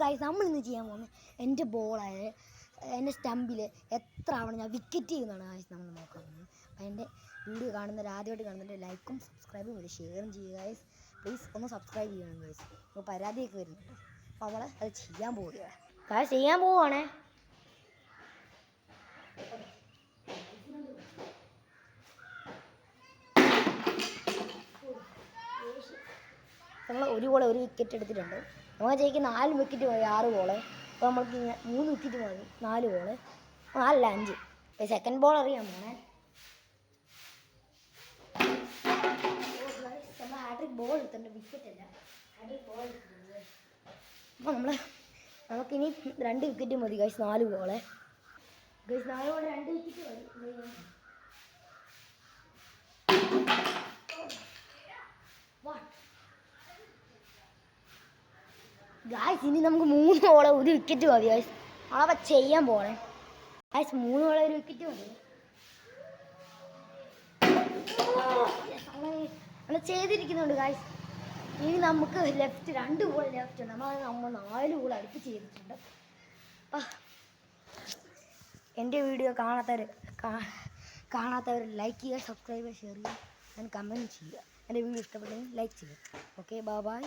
Guys നമ്മളിന്ന് ചെയ്യാൻ പോകുന്നത് എൻ്റെ ബോളായ എൻ്റെ സ്റ്റമ്പിൽ എത്ര ആവണം ഞാൻ വിക്കറ്റ് ചെയ്യുന്നതാണ് ഗൈസ് നമ്മൾ നോക്കാൻ പോകുന്നത്. അപ്പോൾ എൻ്റെ വീഡിയോ കാണുന്നവർ ആദ്യമായിട്ട് കാണുന്നവർ ലൈക്കും സബ്സ്ക്രൈബും വരും, ഷെയറും ചെയ്യുക ഗൈസ്. പ്ലീസ് ഒന്ന് സബ്സ്ക്രൈബ് ചെയ്യണം ഗൈസ്. അപ്പോൾ പരാതിയൊക്കെ വരുന്നുണ്ട്. അപ്പോൾ നമ്മൾ അത് ചെയ്യാൻ പോവുകയാണ് ഗൈസ്, ചെയ്യാൻ പോവുകയാണേ. നമ്മൾ ഒരു ബോൾ ഒരു വിക്കറ്റ് എടുത്തിട്ടുണ്ട്. നമ്മൾ ജയിക്ക് 4 വിക്കറ്റ് മതി, 6 ബോള്. അപ്പോൾ നമ്മൾക്ക് 3 വിക്കറ്റ് മതി, 4 ബോള്, 4 5. അപ്പോൾ സെക്കൻഡ് ബോൾ അറിയാൻ പോണേ. നമ്മൾ ഹാട്രിക് ബോൾ എടുത്തിട്ടുണ്ട്, വിക്കറ്റ് അല്ല, ഹാട്രിക് ബോൾ എടുത്തിട്ടുണ്ട്. അപ്പോൾ നമുക്കിനി 2 വിക്കറ്റ് മതി guys, 4 ball. Guys 4 ball 2 wicket മതി. ഗായ്സ് ഇനി നമുക്ക് 3 ബോളെ 1 വിക്കറ്റ് മതി ഗായ്സ്. നമ്മളപ്പോൾ ചെയ്യാൻ പോകണേ ഗായ്സ്. 3 ബോളെ 1 വിക്കറ്റ് മതി. നമ്മൾ ചെയ്തിരിക്കുന്നുണ്ട് ഗായ്സ്. ഇനി നമുക്ക് ലെഫ്റ്റ് 2 ബോൾ ലെഫ്റ്റ് ഉണ്ട്. നമ്മൾ 4 ബോൾ അടുപ്പിച്ച് ചെയ്തിട്ടുണ്ട്. അപ്പം എൻ്റെ വീഡിയോ കാണാത്തവർ ലൈക്ക് ചെയ്യുക, സബ്സ്ക്രൈബ് ചെയ്യുക, ഷെയർ ചെയ്യുക, ആൻഡ് കമൻറ്റ് ചെയ്യുക. എൻ്റെ വീഡിയോ ഇഷ്ടപ്പെട്ടെങ്കിൽ ലൈക്ക് ചെയ്യുക. Okay, bye bye.